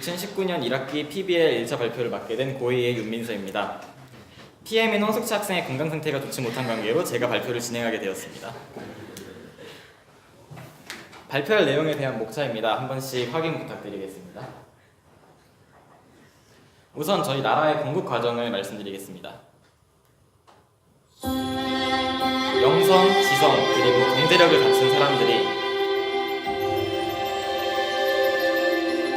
2019년 1학기 PBL 1차 발표를 맡게 된 고2의 윤민서입니다. PM인 홍석치 학생의 건강 상태가 좋지 못한 관계로 제가 발표를 진행하게 되었습니다. 발표할 내용에 대한 목차입니다. 한 번씩 확인 부탁드리겠습니다. 우선 저희 나라의 건국 과정을 말씀드리겠습니다. 영성, 지성, 그리고 경제력을 갖춘 사람들이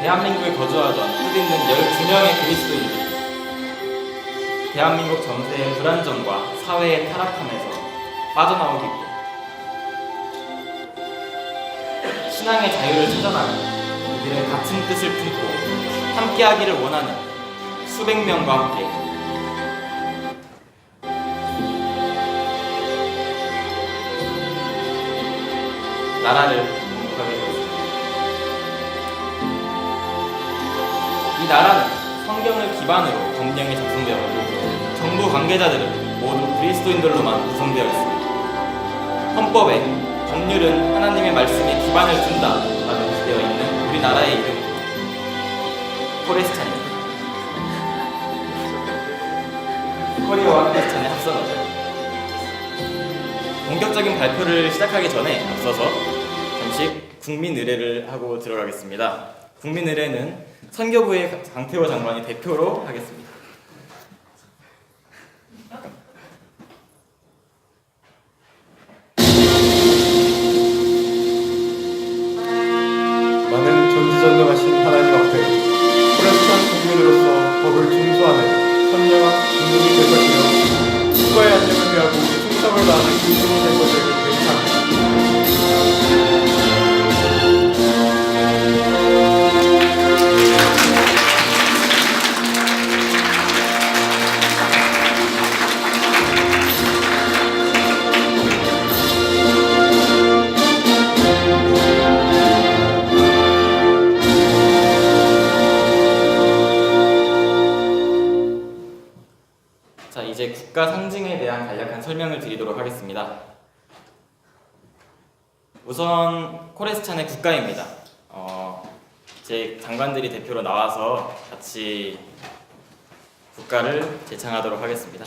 대한민국에 거주하던 뜻있는 12명의 그리스도인들이 대한민국 정세의 불안정과 사회의 타락함에서 빠져나오기 위해 신앙의 자유를 찾아나가며 우리는 같은 뜻을 품고 함께하기를 원하는 수백 명과 함께 나라를 건국하게 되었습니다. 이 나라는 성경을 기반으로 법령이 작성되었고 정부 관계자들은 모두 그리스도인들로만 구성되어 있습니다. 헌법에 법률은 하나님의 말씀에 기반을 둔다라고 되어 있는 우리나라의 이름은 코레스찬입니다. 코리아와 크리스찬의 합성어죠. 본격적인 발표를 시작하기 전에 앞서서 잠시 국민 의례를 하고 들어가겠습니다. 국민 의례는 선교부의 강태호 장관이 대표로 하겠습니다. 나는 전지전능하신 하나님 앞에 프레스찬 국민으로서 법을 준수하는 선량한 국민이 될 것이며 국가의 안녕을 위하고 충성을 다하는 국민이 될 것을 맹세합니다. 자, 이제 국가 상징에 대한 간략한 설명을 드리도록 하겠습니다. 우선 코레스찬의 국가입니다. 제 장관들이 대표로 나와서 같이 국가를 제창하도록 하겠습니다.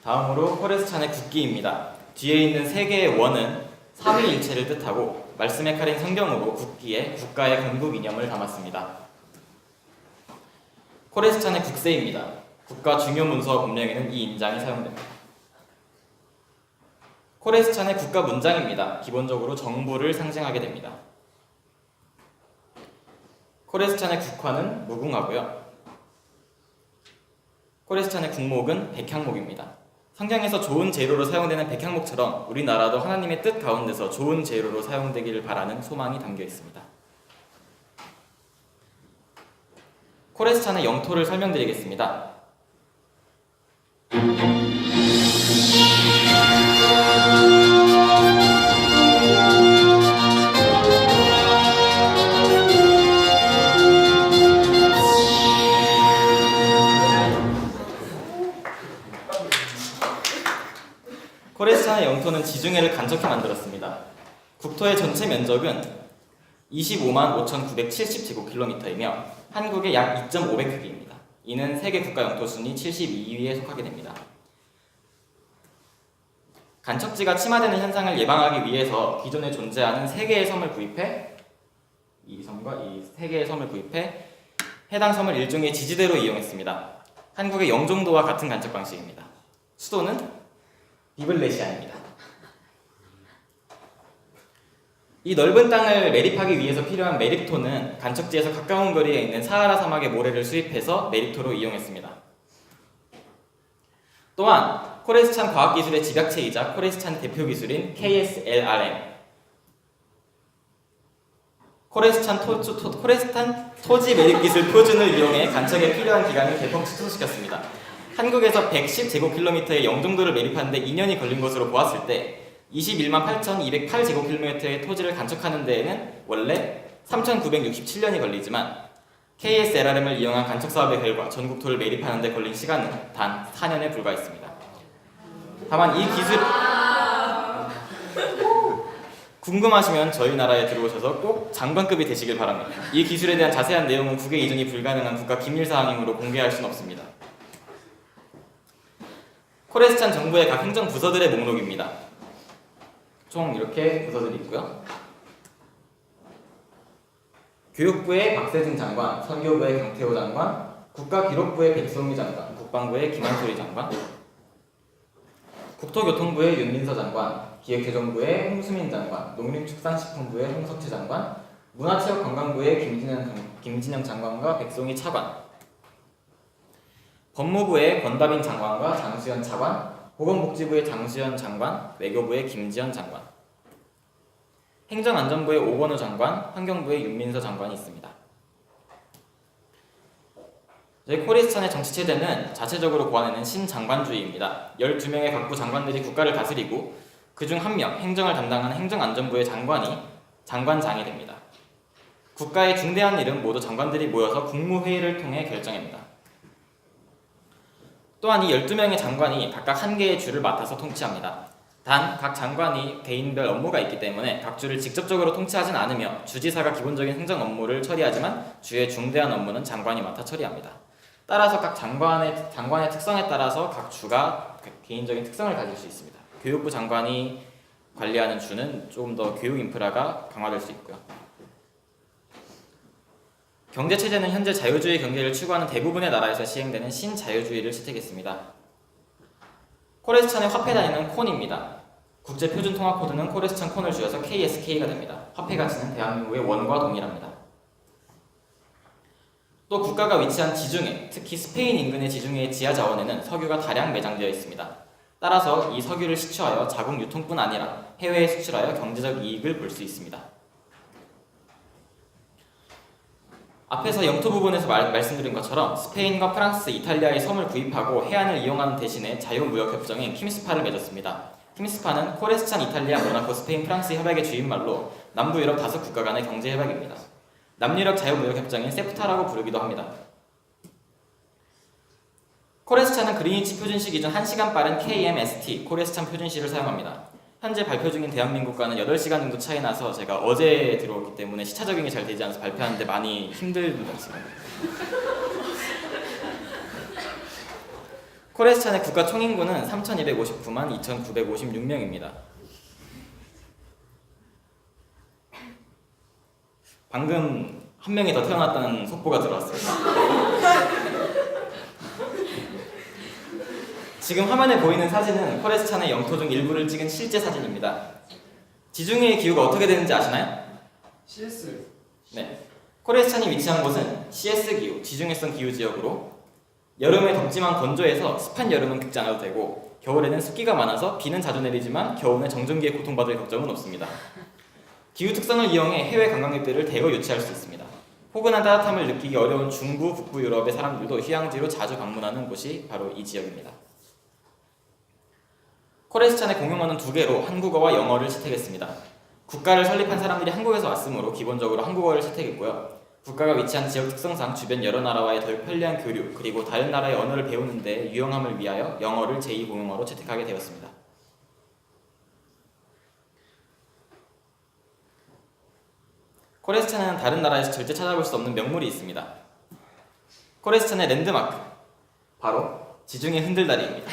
다음으로 코레스찬의 국기입니다. 뒤에 있는 세 개의 원은 삼위일체를 뜻하고 말씀에 칼인 성경으로 국기에 국가의 건국 이념을 담았습니다. 코레스찬의 국세입니다. 국가 중요 문서 법령에는 이 인장이 사용됩니다. 코레스찬의 국가 문장입니다. 기본적으로 정부를 상징하게 됩니다. 코레스찬의 국화는 무궁화고요. 코레스찬의 국목은 백향목입니다. 성경에서 좋은 재료로 사용되는 백향목처럼 우리나라도 하나님의 뜻 가운데서 좋은 재료로 사용되기를 바라는 소망이 담겨 있습니다. 코레스찬의 영토를 설명드리겠습니다. 코레스찬의 영토는 지중해를 간척히 만들었습니다. 국토의 전체 면적은 25만 5,970제곱킬로미터이며 한국의 약 2.5배 크기입니다. 이는 세계 국가 영토 순위 72위에 속하게 됩니다. 간척지가 침하되는 현상을 예방하기 위해서 기존에 존재하는 3개의 섬을 구입해 이 섬과 이 3개의 섬을 구입해 해당 섬을 일종의 지지대로 이용했습니다. 한국의 영종도와 같은 간척 방식입니다. 수도는 비블레시아입니다. 이 넓은 땅을 매립하기 위해서 필요한 매립토는 간척지에서 가까운 거리에 있는 사하라 사막의 모래를 수입해서 매립토로 이용했습니다. 또한 코레스찬 과학기술의 집약체이자 코레스찬 대표 기술인 KSLRM 코레스찬 토지 매립기술 표준을 이용해 간척에 필요한 기간을 대폭 축소시켰습니다. 한국에서 110제곱킬로미터의 영종도를 매립하는데 2년이 걸린 것으로 보았을 때 21만 8,208제곱킬로미터의 토지를 간척하는 데에는 원래 3,967년이 걸리지만 KSLRM을 이용한 간척 사업의 결과 전국토를 매립하는 데 걸린 시간은 단 4년에 불과했습니다. 다만 이 기술 궁금하시면 저희 나라에 들어오셔서 꼭 장관급이 되시길 바랍니다. 이 기술에 대한 자세한 내용은 국외 이전이 불가능한 국가 기밀사항이므로 공개할 수는 없습니다. 코레스찬 정부의 각 행정부서들의 목록입니다. 총 이렇게 부서들이 있고요. 교육부의 박세진 장관, 선교부의 강태호 장관, 국가기록부의 백성희 장관, 국방부의 김한솔이 장관, 국토교통부의 윤민서 장관, 기획재정부의 홍수민 장관, 농림축산식품부의 홍석채 장관, 문화체육관광부의 김진영 장관과 백송희 차관, 법무부의 권다빈 장관과 장수현 차관, 보건복지부의 장수현 장관, 외교부의 김지현 장관, 행정안전부의 오건우 장관, 환경부의 윤민서 장관이 있습니다. 저희 코레스찬의 정치체제는 자체적으로 고안해낸 신장관주의입니다. 12명의 각부 장관들이 국가를 다스리고 그중 1명, 행정을 담당하는 행정안전부의 장관이 장관장이 됩니다. 국가의 중대한 일은 모두 장관들이 모여서 국무회의를 통해 결정합니다. 또한 이 12명의 장관이 각각 한 개의 주를 맡아서 통치합니다. 단, 각 장관이 개인별 업무가 있기 때문에 각 주를 직접적으로 통치하진 않으며 주지사가 기본적인 행정 업무를 처리하지만 주의 중대한 업무는 장관이 맡아 처리합니다. 따라서 각 장관의 특성에 따라서 각 주가 개인적인 특성을 가질 수 있습니다. 교육부 장관이 관리하는 주는 조금 더 교육 인프라가 강화될 수 있고요. 경제체제는 현재 자유주의 경제를 추구하는 대부분의 나라에서 시행되는 신자유주의를 채택했습니다. 코레스찬의 화폐 단위는 콘입니다. 국제표준통화코드는 코레스찬 콘을 줄여서 KSK가 됩니다. 화폐 가치는 대한민국의 원과 동일합니다. 또 국가가 위치한 지중해, 특히 스페인 인근의 지중해의 지하 자원에는 석유가 다량 매장되어 있습니다. 따라서 이 석유를 시추하여 자국 유통뿐 아니라 해외에 수출하여 경제적 이익을 볼 수 있습니다. 앞에서 영토 부분에서 말씀드린 것처럼 스페인과 프랑스, 이탈리아의 섬을 구입하고 해안을 이용하는 대신에 자유무역협정인 키미스파를 맺었습니다. 키미스파는 코레스찬, 이탈리아, 모나코, 스페인, 프랑스 협약의 주임말로 남부 유럽 5국가 간의 경제협약입니다. 남유럽 자유무역협정인 세프타라고 부르기도 합니다. 코레스찬은 그리니치 표준시 기준 1시간 빠른 KMST, 코레스찬 표준시를 사용합니다. 현재 발표 중인 대한민국과는 8시간 정도 차이 나서 제가 어제 들어오기 때문에 시차 적용이 잘 되지 않아서 발표하는데 많이 힘들다 지금. 코레스찬의 국가 총인구는 3,259만 2,956명입니다. 방금 한 명이 더 태어났다는 속보가 들어왔습니다. 지금 화면에 보이는 사진은 코레스찬의 영토 중 일부를 찍은 실제 사진입니다. 지중해의 기후가 어떻게 되는지 아시나요? CS. 네. 코레스찬이 위치한 곳은 CS 기후, 지중해성 기후 지역으로 여름에 덥지만 건조해서 습한 여름은 겪지 않아도 되고 겨울에는 습기가 많아서 비는 자주 내리지만 겨우내 정전기에 고통받을 걱정은 없습니다. 기후 특성을 이용해 해외 관광객들을 대거 유치할 수 있습니다. 포근한 따뜻함을 느끼기 어려운 중부, 북부 유럽의 사람들도 휴양지로 자주 방문하는 곳이 바로 이 지역입니다. 코레스찬의 공용어는 2개로 한국어와 영어를 채택했습니다. 국가를 설립한 사람들이 한국에서 왔으므로 기본적으로 한국어를 채택했고요. 국가가 위치한 지역 특성상 주변 여러 나라와의 더 편리한 교류 그리고 다른 나라의 언어를 배우는 데 유용함을 위하여 영어를 제2공용어로 채택하게 되었습니다. 코레스찬에는 다른 나라에서 절대 찾아볼 수 없는 명물이 있습니다. 코레스찬의 랜드마크, 바로 지중해 흔들다리입니다.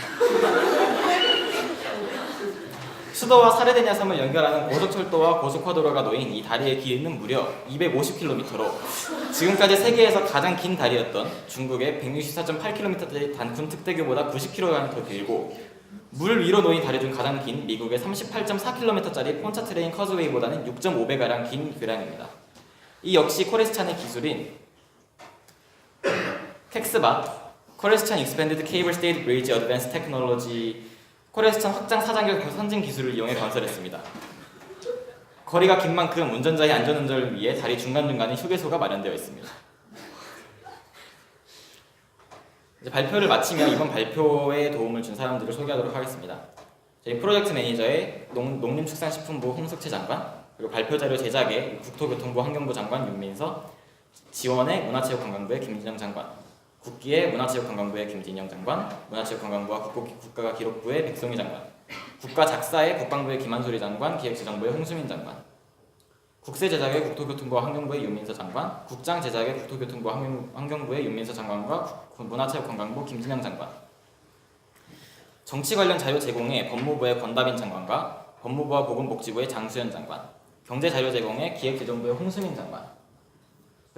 수도와 사르데냐 섬을 연결하는 고속철도와 고속화도로가 놓인 이 다리의 길이는 무려 250km로 지금까지 세계에서 가장 긴 다리였던 중국의 164.8km짜리 단쿤 특대교보다 90km 더 길고, 물 위로 놓인 다리 중 가장 긴 미국의 38.4km짜리 폰차트레인 커즈웨이보다는 6.5배가량 긴 교량입니다. 이 역시 코레스찬의 기술인 텍스바, 코레스찬 익스펜디드 케이블 스테이드 브리지 어드밴스 테크놀로지, 코레스찬 확장 사장격 선진 기술을 이용해 건설했습니다. 거리가 긴 만큼 운전자의 안전운전을 위해 다리 중간중간에 휴게소가 마련되어 있습니다. 이제 발표를 마치며 이번 발표에 도움을 준 사람들을 소개하도록 하겠습니다. 저희 프로젝트 매니저의 농림축산식품부 홍석채 장관, 그리고 발표자료 제작의 국토교통부 환경부 장관 윤민서, 지원의 문화체육관광부의 김진영 장관, 국기의 문화체육관광부의 김진영 장관, 문화체육관광부와 국가기록부의 백송희 장관, 국가작사의 국방부의 김한소리 장관, 기획재정부의 홍수민 장관, 국세제작의 국토교통부와 환경부의 윤민서 장관, 국장제작의 국토교통부와 환경부의 윤민서 장관과 문화체육관광부 김진영 장관, 정치 관련 자료 제공에 법무부의 권다빈 장관과 법무부와 보건복지부의 장수현 장관, 경제자료 제공에 기획재정부의 홍수민 장관,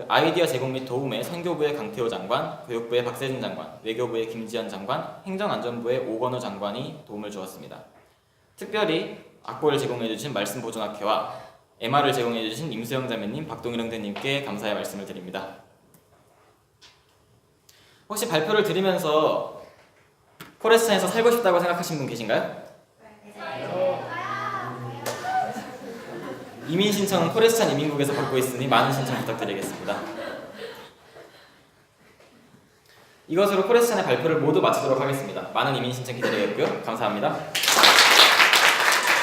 아이디어 제공 및 도움에 선교부의 강태호 장관, 교육부의 박세준 장관, 외교부의 김지연 장관, 행정안전부의 오건호 장관이 도움을 주었습니다. 특별히 악보를 제공해주신 말씀보존학회와 MR을 제공해주신 임수영 자매님, 박동일 형제님께 감사의 말씀을 드립니다. 혹시 발표를 들으면서 코레스찬에서 살고 싶다고 생각하신 분 계신가요? 이민 신청은 코레스찬 이민국에서 받고 있으니 많은 신청 부탁드리겠습니다. 이것으로 코레스찬의 발표를 모두 마치도록 하겠습니다. 많은 이민 신청 기다리겠고요. 감사합니다.